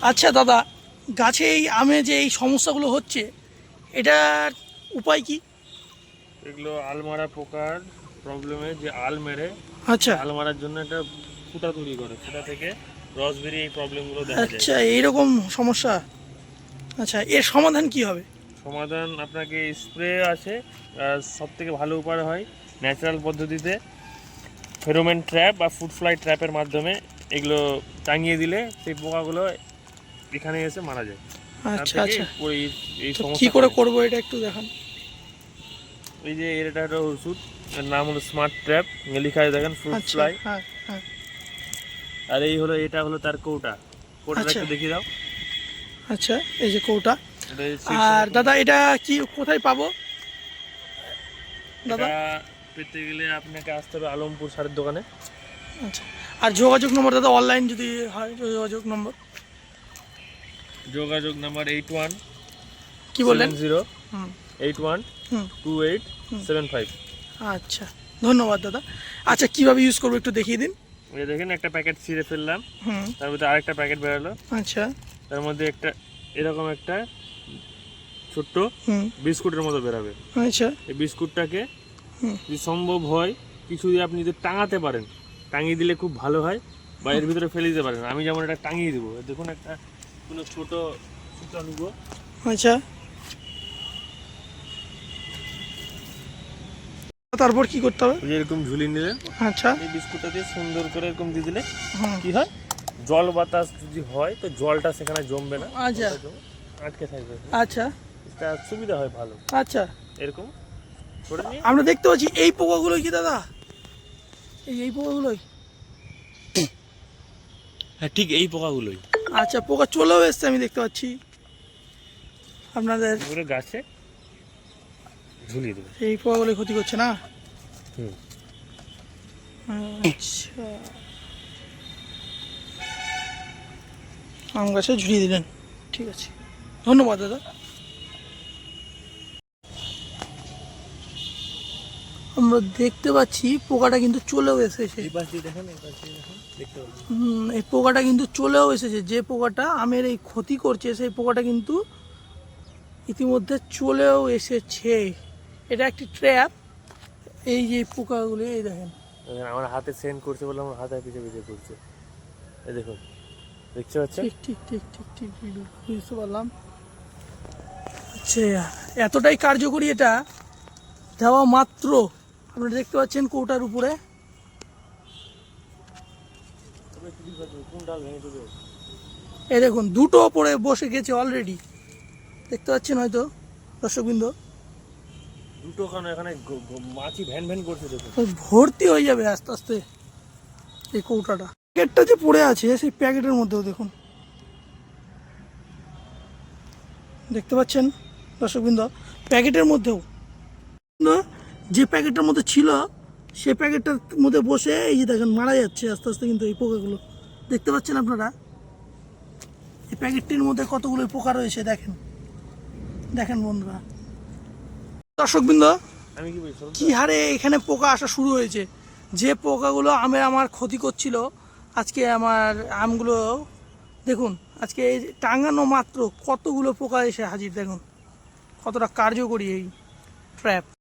আচ্ছা দাদা, গাছে এই আমে যে এই সমস্যাগুলো হচ্ছে, এটার উপায় কি? এগুলো আলমারা পোকার প্রবলেমে যে আল মেরে আচ্ছা আল মারার জন্য একটা ফুটা তৈরি করে, ফুটা থেকে রস বেরিয়ে এই প্রবলেমগুলো দেখা যায়। আচ্ছা, এইরকম সমস্যা। আচ্ছা, এর সমাধান কি হবে? সমাধান আপনাকে স্প্রে আছে, সব থেকে ভালো উপায় হয় ন্যাচারাল পদ্ধতিতে ফেরোমেন ট্র্যাপ বা ফুড ফ্লাই ট্র্যাপের মাধ্যমে এগুলো টাঙিয়ে দিলে সেই পোকাগুলো এখানে এসে মারা যায়। তার আচ্ছা থেকে আচ্ছা, এই তো কি সমস্যা করে কমে। করবো এটা একটু দেখান। এই যে এটা একটা ওষুধ, এর নাম হলো স্মার্ট ট্র্যাপ, লেখা আছে দেখেন ফ্রুট আচ্ছা, ফ্লাই। হ্যাঁ হ্যাঁ। আর এই হলো, এটা হলো তার কৌটাটা আচ্ছা একটু দেখিয়ে দাও। আচ্ছা, এই যে কৌটা। এটা এই আর six দাদা, এটা কি কোথায় পাবো দাদা? এটা পেতে গেলে আপনাকে আসতে হবে আলমপুর সারের দোকানে। আচ্ছা, আর যোগাযোগ নম্বর দাদা, অনলাইন যদি হয় যোগাযোগ নম্বর? যোগাযোগ নাম্বার 81 কি বললেন? 70 হুম 81 হুম 28 75। আচ্ছা, ধন্যবাদ দাদা। আচ্ছা, কিভাবে ইউজ করবো একটু দেখিয়ে দিন। এই দেখেন একটা প্যাকেট ছিঁড়ে ফেললাম, হুম তার মধ্যে আরেকটা প্যাকেট বেরোলো, আচ্ছা। তার মধ্যে একটা এরকম একটা ছোট্ট হুম বিস্কুটের মতো বেরোবে। আচ্ছা। এই বিস্কুটটাকে হুম যদি সম্ভব হয় কিছু যদি আপনি যদি টাঙাতে পারেন, টাঙিয়ে দিলে খুব ভালো হয়, বা এর ভিতরে ফেলে দিতে পারেন। আমি যেমন এটা টাঙিয়ে দেবো, দেখুন একটা কোনো ছোট সুতো নিব, আচ্ছা, তারপর কি করতে হবে? এরকম ঝুলিয়ে নিলেন, আচ্ছা। এই বিস্কুটটা দিয়ে সুন্দর করে এরকম দিয়ে দিলে হুম কি হয়, জল বাতাস যদি হয় তো জলটা সেখানে জমবে না, আচ্ছা আটকে থাকবে। আচ্ছা এটা সুবিধা হয় ভালো। আচ্ছা। এরকম করে নিয়ে আমরা দেখতে পাচ্ছি এই পোকাগুলোই কি দাদা? এই পোকাগুলোই? হ্যাঁ ঠিক এই পোকাগুলোই আচ্ছা, পোকা চলেও এসছে, আমি দেখতে পাচ্ছি আপনাদের। এগুলো গাছে ঝুলিয়ে দেবে। এই পোকাগুলোই ক্ষতি করছে না? হুম। আচ্ছা, আম গাছে ঝুলিয়ে দিলেন, ঠিক আছে, ধন্যবাদ দাদা। আমরা দেখতে পাচ্ছি পোকাটা কিন্তু চলেও এসেছে। এই পাশ দিয়ে দেখেন, এই পাশ দিয়ে দেখেন, দেখতে পাবেন। এই পোকাটা কিন্তু চলেও এসেছে। যে পোকাটা আমের এই ক্ষতি করছে, সেই পোকাটা কিন্তু ইতিমধ্যে চলেও এসেছে। এটা একটি ট্র্যাপ। এই যে পোকাগুলি, এই দেখেন। দেখেন আমার হাতে সেন্ড করছে বলে আমার হাতে পিছে পিছে করছে, এই দেখুন, দেখতে পাচ্ছেন? ঠিক ঠিক ঠিক ঠিক ঠিক বুঝতে পারলাম। আচ্ছা, এতটাই কার্যকরী এটা, দেওয়া মাত্র আপনারা দেখতে পাচ্ছেন কৌটার উপরে। কোন ডাল ভেঙে দেবে? এই দেখুন, দুটো পরে বসে গেছে অলরেডি, দেখতে পাচ্ছেন হয়তো দর্শকবৃন্দ। দুটো কেন, এখানে মাছি ভ্যান ভ্যান করছে দেখুন। ভর্তি হয়ে যাবে আস্তে আস্তে এই কৌটাটা। প্যাকেটটা যে পড়ে আছে, সেই প্যাকেটের মধ্যেও দেখুন, দেখতে পাচ্ছেন দর্শকবৃন্দ, প্যাকেটের মধ্যেও না, যে প্যাকেটটার মধ্যে ছিল সেই প্যাকেটটার মধ্যে বসে এই যে দেখেন মারা যাচ্ছে আস্তে আস্তে। কিন্তু এই পোকাগুলো দেখতে পাচ্ছেন আপনারা, এই প্যাকেটটির মধ্যে কতগুলো পোকা রয়েছে দেখেন, দেখেন বন্ধুরা। দর্শকবৃন্দ, আমি কি বলছি কি হারে এখানে পোকা আসা শুরু হয়েছে। যে পোকাগুলো আমার ক্ষতি করছিল, আজকে আমার আমগুলো দেখুন, আজকে এই টাঙানো মাত্র কতগুলো পোকা এসে হাজির। দেখুন কতটা কার্যকরী এই ট্র্যাপ।